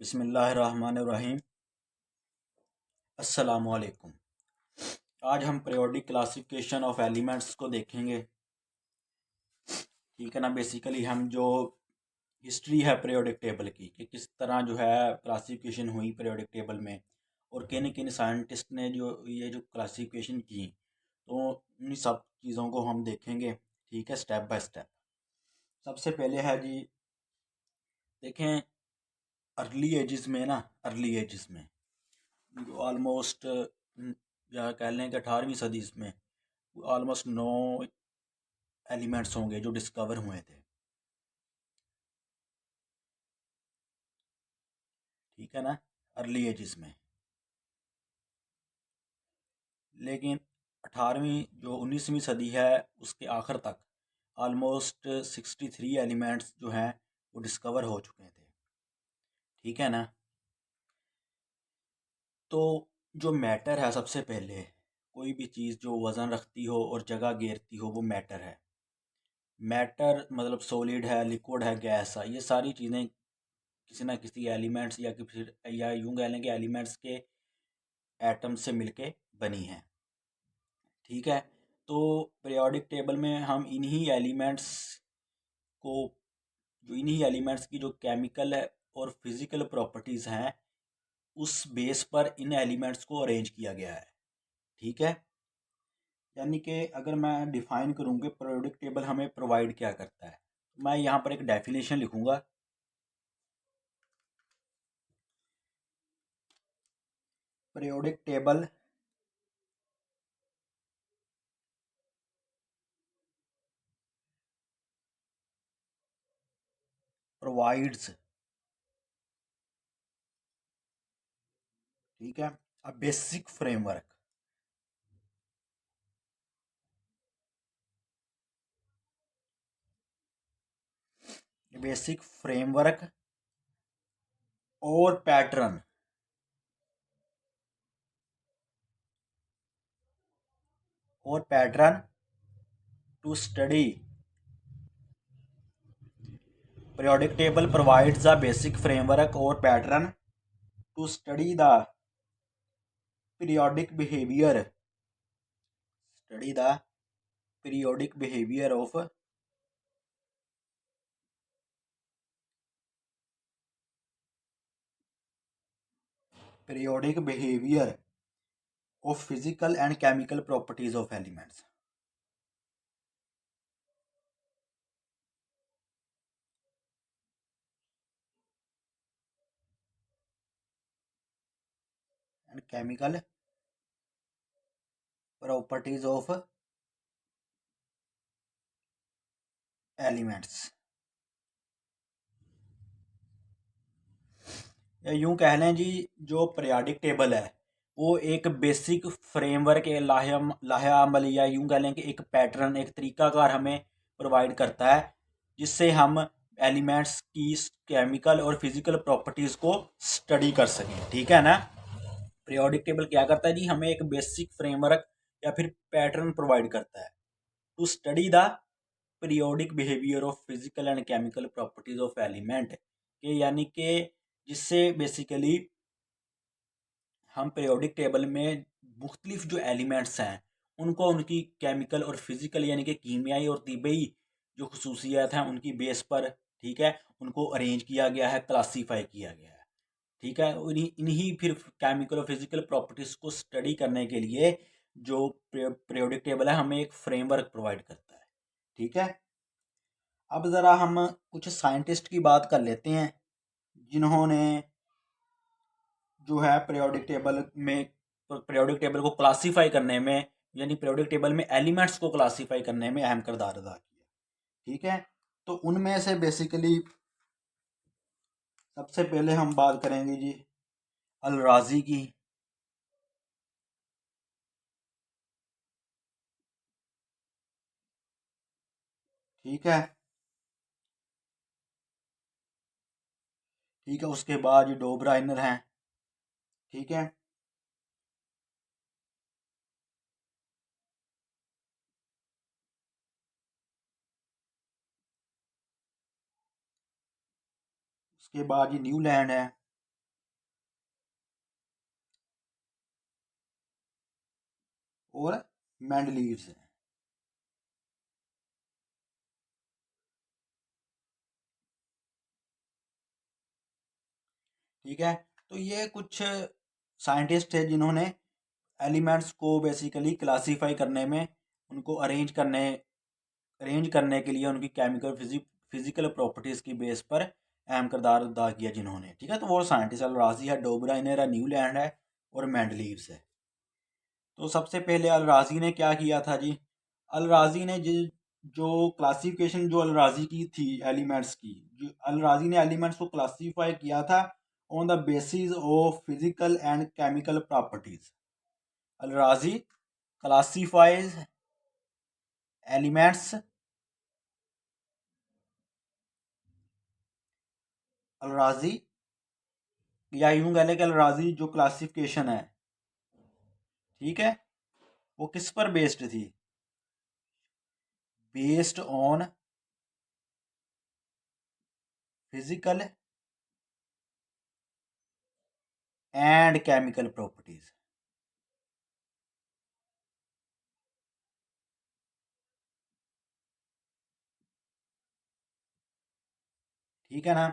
बिस्मिल्लाहिर्रहमानिर्रहीम। अस्सलामुअलैकुम। आज हम पीरियोडिक क्लासिफिकेशन ऑफ एलिमेंट्स को देखेंगे। ठीक है ना। बेसिकली हम जो हिस्ट्री है पीरियोडिक टेबल की कि किस तरह जो है क्लासिफिकेशन हुई पीरियोडिक टेबल में और किन किन साइंटिस्ट ने जो ये जो क्लासिफिकेशन की, तो उन सब चीज़ों को हम देखेंगे। ठीक है, स्टेप बाय स्टेप। सबसे पहले है जी, देखें अर्ली एजिस में ना, अर्ली एजिस में ऑलमोस्ट या कह लें कि 18वीं सदी में ऑलमोस्ट 9 एलिमेंट्स होंगे जो डिस्कवर हुए थे। ठीक है ना, अर्ली एजिस में। लेकिन 18वीं जो 19वीं सदी है उसके आखिर तक ऑलमोस्ट 63 एलिमेंट्स जो हैं वो डिस्कवर हो चुके थे। ठीक है ना। तो जो मैटर है, सबसे पहले कोई भी चीज़ जो वज़न रखती हो और जगह घेरती हो वो मैटर है। मैटर मतलब सॉलिड है, लिक्विड है, गैस है, ये सारी चीज़ें किसी ना किसी एलिमेंट्स या कि फिर या यूं कह लें कि एलिमेंट्स के एटम से मिलके बनी है। ठीक है। तो पीरियोडिक टेबल में हम इन्हीं एलिमेंट्स को जो इन्हीं एलिमेंट्स की जो केमिकल है और फिजिकल प्रॉपर्टीज़ हैं उस बेस पर इन एलिमेंट्स को अरेंज किया गया है। ठीक है। यानी कि अगर मैं डिफाइन करूँ कि पीरियोडिक टेबल हमें प्रोवाइड क्या करता है, मैं यहाँ पर एक डेफिनेशन लिखूँगा। पीरियोडिक टेबल प्रोवाइड्स, ठीक है, a basic framework, basic framework और pattern to study. periodic table provides the basic framework or pattern to study the periodic behavior study the periodic behavior of periodic behavior of physical and chemical properties of elements. And chemical properties of elements, या यूं कह लें जी, जो periodic table है वो एक basic framework लाहे अमल या यूं कह लें कि एक पैटर्न, एक तरीकाकार हमें प्रोवाइड करता है जिससे हम एलिमेंट्स की केमिकल और फिजिकल प्रॉपर्टीज़ को स्टडी कर सकें। ठीक है ना। पीरियोडिक टेबल क्या करता है जी, हमें एक बेसिक फ्रेमवर्क या फिर पैटर्न प्रोवाइड करता है to study the periodic behaviour of physical and chemical properties of element के, यानी कि जिससे बेसिकली हम पीरियोडिक टेबल में मुख्तलिफ जो एलिमेंट्स हैं उनको उनकी केमिकल और फिजिकल यानी कि कीमियाई और तिबई जो खसूसियात हैं उनकी बेस पर, ठीक है, उनको अरेंज किया गया है, क्लासीफाई किया गया है। ठीक है। इन्हीं इन्हीं फिर केमिकल और फिजिकल प्रॉपर्टीज़ को स्टडी करने के लिए जो पीरियोडिक टेबल है हमें एक फ्रेमवर्क प्रोवाइड करता है। ठीक है। अब ज़रा हम कुछ साइंटिस्ट की बात कर लेते हैं जिन्होंने जो है पीरियोडिक टेबल को क्लासीफाई करने में, यानी पीरियोडिक टेबल में एलिमेंट्स को क्लासीफाई करने में अहम किरदार अदा किया। ठीक है। तो उनमें से बेसिकली सबसे पहले हम बात करेंगे जी अल राजी की। ठीक है। ठीक है, उसके बाद ये डोब्राइनर हैं। ठीक है। उसके बाद ये न्यूलैंड है। और मेंडलीव्स हैं। ठीक है, तो ये कुछ साइंटिस्ट है जिन्होंने एलिमेंट्स को बेसिकली क्लासीफाई करने में, उनको अरेंज करने के लिए उनकी केमिकल फिजिकल प्रॉपर्टीज़ की बेस पर अहम किरदार अदा किया जिन्होंने। ठीक है, तो वो साइंटिस्ट अल-राज़ी है, डोबराइनर है, न्यूलैंड है और मेंडलीव्स है। तो सबसे पहले अल-राज़ी ने क्या किया था जी? अल-राज़ी ने जो क्लासिफिकेशन जो अल-राज़ी की थी एलिमेंट्स की, जो अल-राज़ी ने एलिमेंट्स को क्लासीफाई किया था on the basis of physical and chemical properties. Al-Razi classifies elements, Al-Razi या यूं कह लें कि अल-राज़ी जो क्लासिफिकेशन है, ठीक है, वो किस पर बेस्ड थी? Based on physical and chemical properties. ठीक है ना?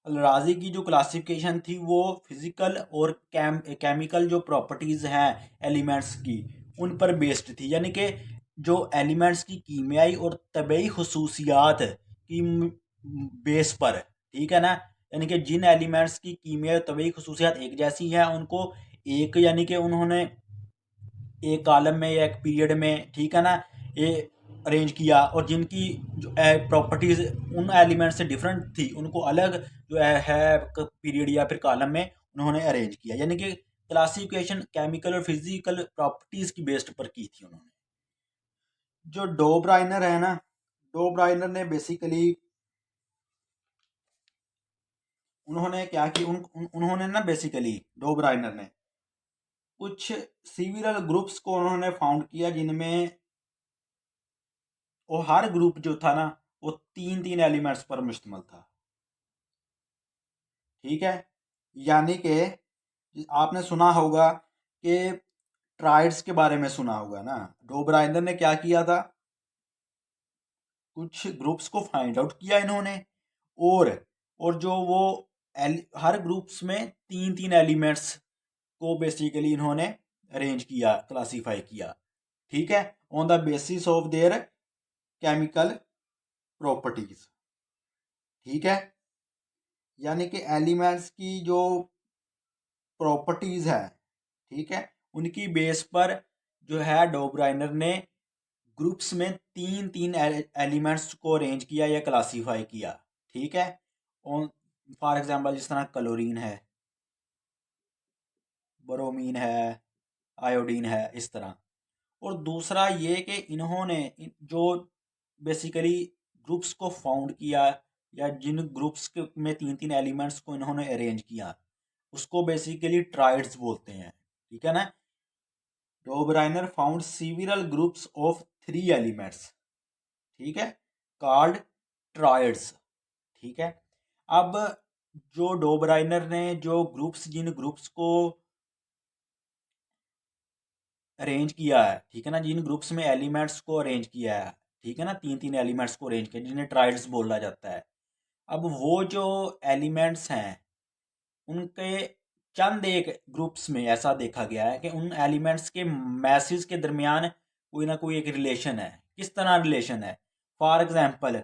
अल-राज़ी की जो क्लासिफिकेशन थी वो फिजिकल और केमिकल जो प्रॉपर्टीज हैं एलिमेंट्स की, उन पर बेस्ड थी। यानी कि जो एलिमेंट्स की कीमियाई और तबीई खसूसियात की बेस पर, ठीक है ना, यानी कि जिन एलिमेंट्स की कीमियाई और तबीई खसूसियात एक जैसी हैं उनको एक, यानी कि उन्होंने एक कॉलम में या एक पीरियड में, ठीक है ना, ये अरेंज किया, और जिनकी जो प्रॉपर्टीज उन एलिमेंट से डिफरेंट थी उनको अलग जो है पीरियड या फिर कॉलम में उन्होंने अरेंज किया। यानी कि क्लासिफिकेशन केमिकल और फिजिकल प्रॉपर्टीज की बेस्ड पर की थी उन्होंने। जो डोब्राइनर है ना, डोब्राइनर ने बेसिकली उन्होंने क्या कि उन्होंने ना बेसिकली डोब्राइनर ने कुछ सिविरल ग्रुप्स को उन्होंने फाउंड किया जिनमें वो हर ग्रुप जो था ना वो तीन तीन एलिमेंट्स पर मुश्तमिल था। ठीक है, यानी कि आपने सुना होगा कि ट्राइड्स के बारे में सुना होगा ना। डोब्राइनर ने क्या किया था, कुछ ग्रुप्स को फाइंड आउट किया इन्होंने, और जो वो हर ग्रुप्स में तीन तीन एलिमेंट्स को बेसिकली इन्होंने अरेंज किया, क्लासीफाई किया। ठीक है, on the basis of their chemical properties. ठीक है, यानी कि एलिमेंट्स की जो प्रॉपर्टीज है, ठीक है, उनकी बेस पर जो है डोब्राइनर ने ग्रुप्स में तीन तीन एलिमेंट्स को अरेंज किया या क्लासीफाई किया। ठीक है, फॉर एग्जांपल जिस तरह क्लोरीन है, ब्रोमीन है, आयोडीन है, इस तरह। और दूसरा ये कि इन्होंने जो बेसिकली ग्रुप्स को फाउंड किया या जिन ग्रुप्स के में तीन तीन एलिमेंट्स को इन्होंने अरेंज किया उसको बेसिकली ट्राइड्स बोलते हैं। ठीक है ना? Döbereiner found सिविरल groups of three elements, ठीक है, कॉल्ड ट्राइड्स। ठीक है, अब जो डोब्राइनर ने जो ग्रुप्स, जिन ग्रुप्स को अरेंज किया है, ठीक है ना, जिन ग्रुप्स में एलिमेंट्स को अरेंज किया है, ठीक है ना, तीन तीन एलिमेंट्स को अरेंज किया जिन्हें ट्राइड्स बोला जाता है। अब वो जो एलिमेंट्स हैं उनके चंद एक ग्रुप्स में ऐसा देखा गया है कि उन एलिमेंट्स के मैसेज के दरमियान कोई ना कोई एक रिलेशन है। किस तरह रिलेशन है? फॉर एग्जांपल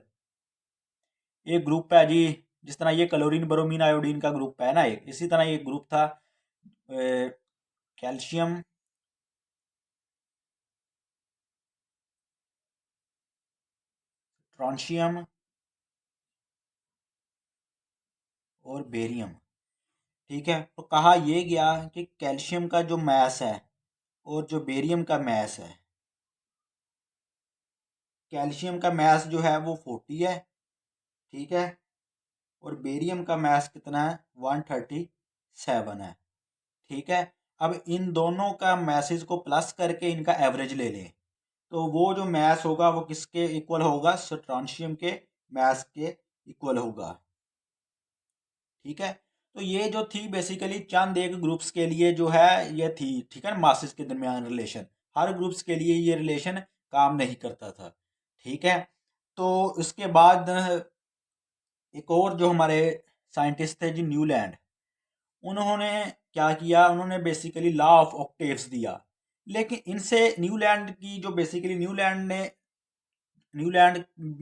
एक ग्रुप है जी, जिस तरह ये क्लोरीन ब्रोमीन आयोडीन का ग्रुप है ना, एक इसी तरह एक ग्रुप था कैल्शियम, ट्रांशियम और बेरियम। ठीक है, तो कहा यह गया कि कैल्शियम का जो मैस है और जो बेरियम का मैस है, कैल्शियम का मैस जो है वो 40 है, ठीक है, और बेरियम का मैस कितना है? 137 है। ठीक है, अब इन दोनों का मैसेज को प्लस करके इनका एवरेज ले लें तो वो जो मैस होगा वो किसके इक्वल होगा? स्ट्रांशियम के मैस के इक्वल होगा। ठीक है, तो ये जो थी बेसिकली चंद एक ग्रुप्स के लिए जो है ये थी, ठीक है, मासेस के दरमियान रिलेशन। हर ग्रुप्स के लिए ये रिलेशन काम नहीं करता था। ठीक है, तो इसके बाद एक और जो हमारे साइंटिस्ट थे जी, न्यूलैंड, उन्होंने क्या किया, उन्होंने बेसिकली लॉ ऑफ ऑक्टेव्स दिया। लेकिन इनसे न्यूलैंड की जो बेसिकली न्यूलैंड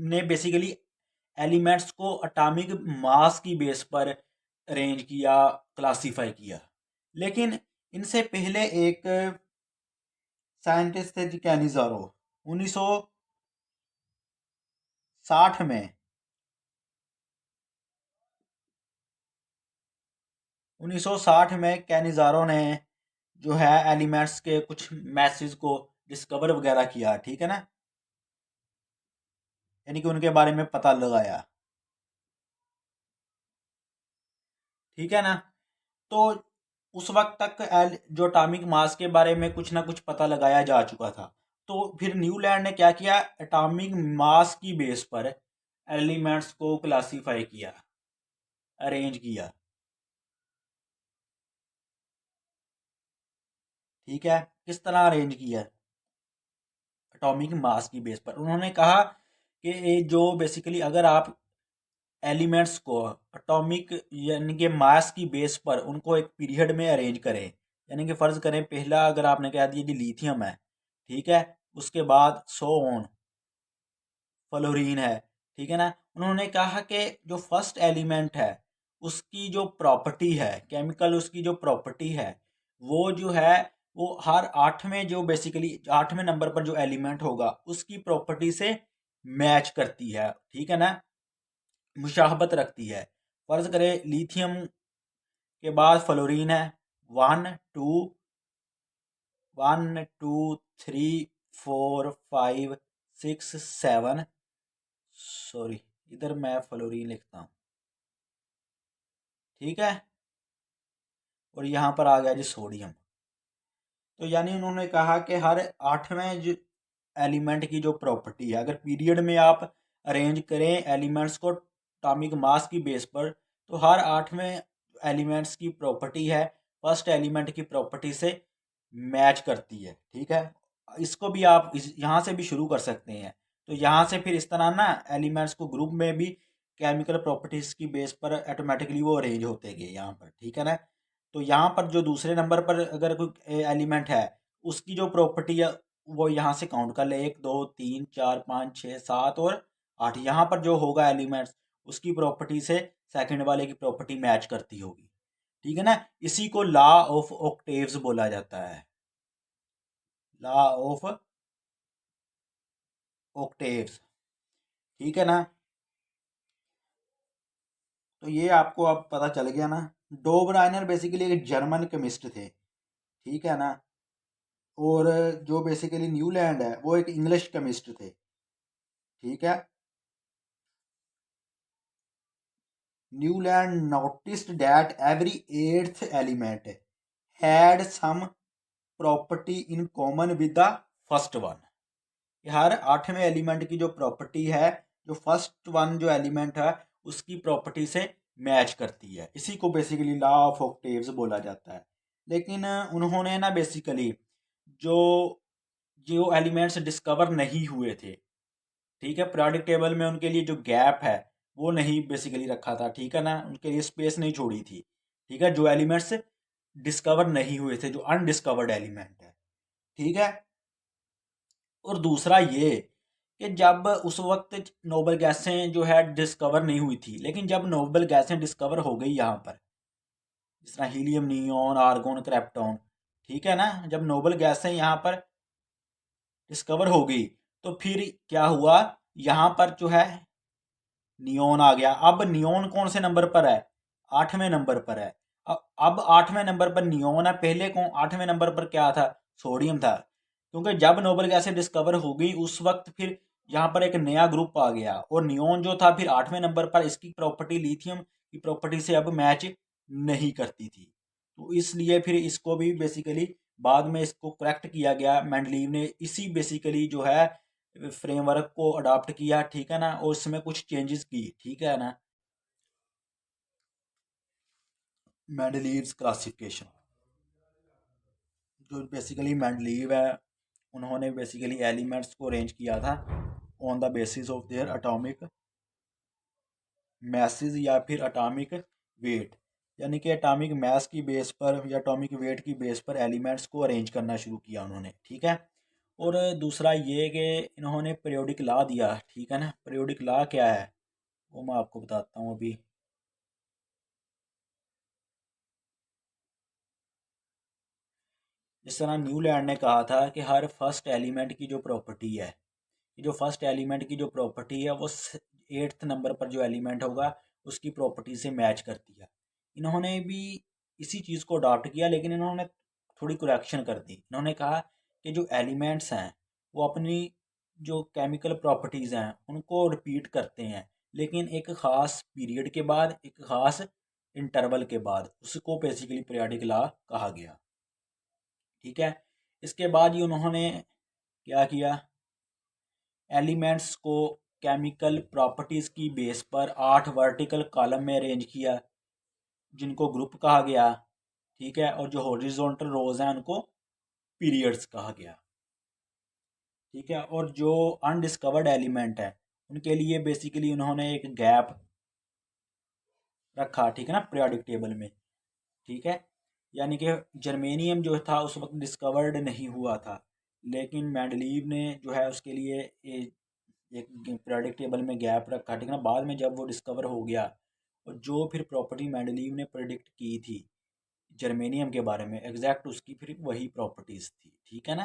ने बेसिकली एलिमेंट्स को एटॉमिक मास की बेस पर अरेंज किया, क्लासिफाई किया। लेकिन इनसे पहले एक साइंटिस्ट थे जी, कैनिज़ारो, 1960 में 1960 में कैनिज़ारो ने जो है एलिमेंट्स के कुछ मैसेज को डिस्कवर वगैरह किया। ठीक है ना, यानी कि उनके बारे में पता लगाया। ठीक है ना, तो उस वक्त तक जो एटॉमिक मास के बारे में कुछ ना कुछ पता लगाया जा चुका था। तो फिर न्यूलैंड ने क्या किया, एटॉमिक मास की बेस पर एलिमेंट्स को क्लासिफाई किया, अरेंज किया। ठीक है, किस तरह अरेंज किया, एटॉमिक मास की बेस पर उन्होंने कहा कि ये जो बेसिकली अगर आप एलिमेंट्स को एटॉमिक यानी कि मास की बेस पर उनको एक पीरियड में अरेंज करें, यानी कि फ़र्ज़ करें पहला अगर आपने कह दिया जी लिथियम है, ठीक है, उसके बाद सो ऑन, फ्लोरीन है, ठीक है ना। उन्होंने कहा कि जो फर्स्ट एलिमेंट है उसकी जो प्रॉपर्टी है, केमिकल उसकी जो प्रॉपर्टी है, वो जो है वो हर आठवें जो बेसिकली आठवें नंबर पर जो एलिमेंट होगा उसकी प्रॉपर्टी से मैच करती है। ठीक है ना, मुशाहबत रखती है। फर्ज करें लिथियम के बाद फ्लोरीन है, वन टू, 1 2 3 4 5 6 7, सॉरी इधर मैं फ्लोरीन लिखता हूँ। ठीक है, और यहाँ पर आ गया जी सोडियम। तो यानी उन्होंने कहा कि हर आठवें जो एलिमेंट की जो प्रॉपर्टी है, अगर पीरियड में आप अरेंज करें एलिमेंट्स को एटॉमिक मास की बेस पर, तो हर आठवें एलिमेंट्स की प्रॉपर्टी है फर्स्ट एलिमेंट की प्रॉपर्टी से मैच करती है। ठीक है, इसको भी आप यहाँ से भी शुरू कर सकते हैं। तो यहाँ से फिर इस तरह ना एलिमेंट्स को ग्रुप में भी केमिकल प्रॉपर्टीज की बेस पर ऑटोमेटिकली वो अरेंज होते गए यहाँ पर। ठीक है ना, तो यहाँ पर जो दूसरे नंबर पर अगर कोई एलिमेंट है उसकी जो प्रॉपर्टी है वो यहाँ से काउंट कर ले, 1 2 3 4 5 6 7 और 8, यहाँ पर जो होगा एलिमेंट्स उसकी प्रॉपर्टी से सेकंड वाले की प्रॉपर्टी मैच करती होगी। ठीक है ना, इसी को लॉ ऑफ ऑक्टेव्स बोला जाता है, लॉ ऑफ ऑक्टेव्स। ठीक है ना, तो ये आपको अब पता चल गया ना। डोबराइनर बेसिकली एक जर्मन केमिस्ट थे। ठीक है ना, और जो बेसिकली न्यूलैंड है वो एक इंग्लिश केमिस्ट थे। ठीक है, Newland noticed that every eighth element had some property in common with the first one. हर आठवें एलिमेंट की जो प्रॉपर्टी है, जो फर्स्ट वन जो एलिमेंट है उसकी प्रॉपर्टी से मैच करती है, इसी को बेसिकली लॉ ऑफ ऑक्टेव्स बोला जाता है। लेकिन उन्होंने ना बेसिकली जो जो एलिमेंट्स डिस्कवर नहीं हुए थे, ठीक है, पीरियोडिक टेबल में उनके लिए जो गैप है वो नहीं बेसिकली रखा था। ठीक है ना, उनके लिए स्पेस नहीं छोड़ी थी। ठीक है, जो एलिमेंट्स डिस्कवर नहीं हुए थे, जो अनडिस्कवर्ड एलिमेंट है। ठीक है, और दूसरा ये कि जब उस वक्त नोबल गैसें जो है डिस्कवर नहीं हुई थी, लेकिन जब नोबल गैसें डिस्कवर हो गई यहाँ पर, जिस तरह हीलियम, नियोन, आर्गोन, क्रेप्टॉन, ठीक है ना, जब नोबल गैसें यहाँ पर डिस्कवर हो गई तो फिर क्या हुआ, यहाँ पर जो है नियोन आ गया। अब नियोन कौन से नंबर पर है, आठवें नंबर पर है। अब आठवें नंबर पर नियोन है, पहले कौन आठवें नंबर पर क्या था, सोडियम था। क्योंकि जब नोबल गैसें डिस्कवर हो गई उस वक्त फिर यहाँ पर एक नया ग्रुप आ गया, और नियोन जो था फिर आठवें नंबर पर, इसकी प्रॉपर्टी लिथियम की प्रॉपर्टी से अब मैच नहीं करती थी। तो इसलिए फिर इसको भी बेसिकली बाद में इसको करेक्ट किया गया, मेंडलीव ने इसी बेसिकली जो है फ्रेमवर्क को अडॉप्ट किया। ठीक है ना, और उसमें कुछ चेंजेस की। ठीक है ना, मेंडलीव्स क्लासिफिकेशन, जो बेसिकली मेंडलीव है उन्होंने बेसिकली एलिमेंट्स को अरेंज किया था on the basis of their atomic message या फिर एटॉमिक वेट, यानी कि एटॉमिक मैस की बेस पर या एटॉमिक वेट की बेस पर एलिमेंट्स को अरेंज करना शुरू किया उन्होंने, ठीक है। और दूसरा ये कि इन्होंने पीरियोडिक लॉ दिया, ठीक है ना। पीरियोडिक लॉ क्या है वो मैं आपको बताता हूँ अभी। जिस तरह न्यूलैंड ने कहा था कि हर फर्स्ट एलिमेंट की जो प्रॉपर्टी है, जो फर्स्ट एलिमेंट की जो प्रॉपर्टी है वो 8th नंबर पर जो एलिमेंट होगा उसकी प्रॉपर्टी से मैच करती है। इन्होंने भी इसी चीज़ को अडॉप्ट किया, लेकिन इन्होंने थोड़ी करेक्शन कर दी। इन्होंने कहा कि जो एलिमेंट्स हैं वो अपनी जो केमिकल प्रॉपर्टीज़ हैं उनको रिपीट करते हैं, लेकिन एक ख़ास पीरियड के बाद, एक ख़ास इंटरवल के बाद। उसको बेसिकली पीरियोडिक लॉ कहा गया, ठीक है। इसके बाद ही उन्होंने क्या किया, एलिमेंट्स को केमिकल प्रॉपर्टीज़ की बेस पर 8 वर्टिकल कॉलम में अरेंज किया, जिनको ग्रुप कहा गया, ठीक है। और जो हॉरिजॉन्टल रोज हैं उनको पीरियड्स कहा गया, ठीक है। और जो अनडिस्कवर्ड एलिमेंट है उनके लिए बेसिकली उन्होंने एक गैप रखा, ठीक है ना, पीरियोडिक टेबल में, ठीक है। यानी कि जर्मेनियम जो था उस वक्त डिस्कवर्ड नहीं हुआ था, लेकिन मेंडलीव ने जो है उसके लिए एक पीरियोडिक टेबल में गैप रखा, ठीक है ना। बाद में जब वो डिस्कवर हो गया और जो फिर प्रॉपर्टी मेंडलीव ने प्रेडिक्ट की थी जर्मेनियम के बारे में, एग्जैक्ट उसकी फिर वही प्रॉपर्टीज़ थी, ठीक है ना।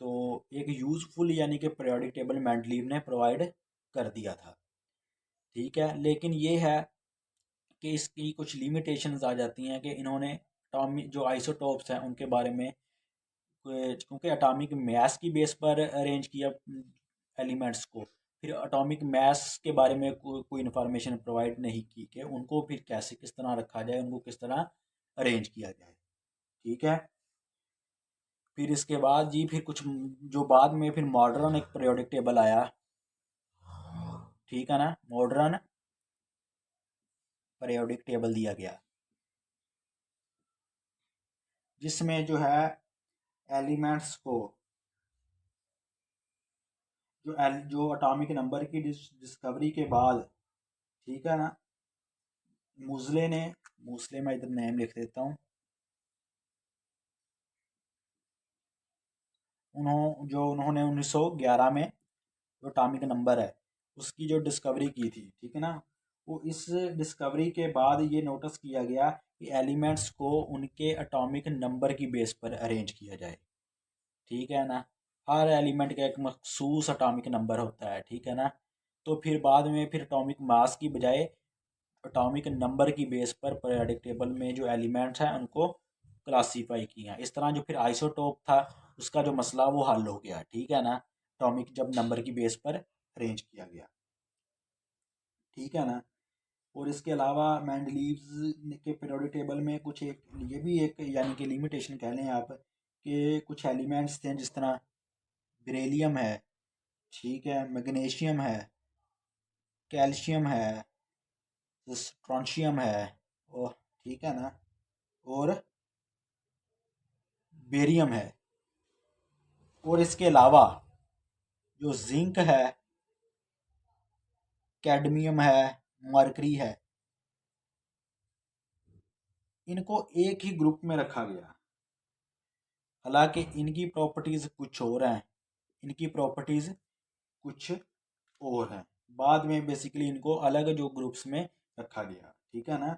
तो एक यूज़फुल यानी कि पीरियोडिक टेबल मेंडलीव ने प्रोवाइड कर दिया था, ठीक है। लेकिन ये है कि इसकी कुछ लिमिटेशंस आ जाती हैं कि इन्होंने टॉमिक जो आइसोटोप्स हैं उनके बारे में, क्योंकि एटॉमिक मास की बेस पर अरेंज किया एलिमेंट्स को, फिर एटॉमिक मास के बारे में कोई इन्फॉर्मेशन प्रोवाइड नहीं की कि उनको फिर कैसे किस तरह रखा जाए, उनको किस तरह अरेंज किया जाए, ठीक है। फिर इसके बाद जी फिर कुछ जो बाद में फिर मॉडर्न एक पीरियोडिक टेबल आया, ठीक है ना। मॉडर्न पीरियोडिक टेबल दिया गया जिसमें जो है एलिमेंट्स को जो एटॉमिक नंबर की डिस्कवरी के बाद, ठीक है ना, मूसले ने, मूसले में इधर नेम लिख देता हूँ, उन्होंने 1911 में जो एटॉमिक नंबर है उसकी जो डिस्कवरी की थी, ठीक है ना। वो इस डिस्कवरी के बाद ये नोटिस किया गया कि एलिमेंट्स को उनके एटॉमिक नंबर की बेस पर अरेंज किया जाए, ठीक है ना। हर एलिमेंट का एक मखसूस एटॉमिक नंबर होता है, ठीक है ना। तो फिर बाद में फिर एटॉमिक मास की बजाय एटॉमिक नंबर की बेस पर पीरियोडिक टेबल में जो एलिमेंट्स हैं उनको क्लासीफाई किया। इस तरह जो फिर आइसोटोप था उसका जो मसला वो हल हो गया, ठीक है ना, एटॉमिक जब नंबर की बेस पर अरेंज किया गया, ठीक है ना। और इसके अलावा मेंडलीव्स के पीरियोडिक टेबल में कुछ एक ये भी एक यानी कि लिमिटेशन कह लें आप कि कुछ एलिमेंट्स थे जिस तरह बेरिलियम है, ठीक है, मैग्नीशियम है, कैल्शियम है, स्ट्रोंशियम है, और ठीक है ना, और बेरियम है। और इसके अलावा जो जिंक है, कैडमियम है, मरकरी है, इनको एक ही ग्रुप में रखा गया। हालांकि इनकी प्रॉपर्टीज़ कुछ और हैं, इनकी प्रॉपर्टीज़ कुछ और हैं। बाद में बेसिकली इनको अलग जो ग्रुप्स में रखा गया, ठीक है ना।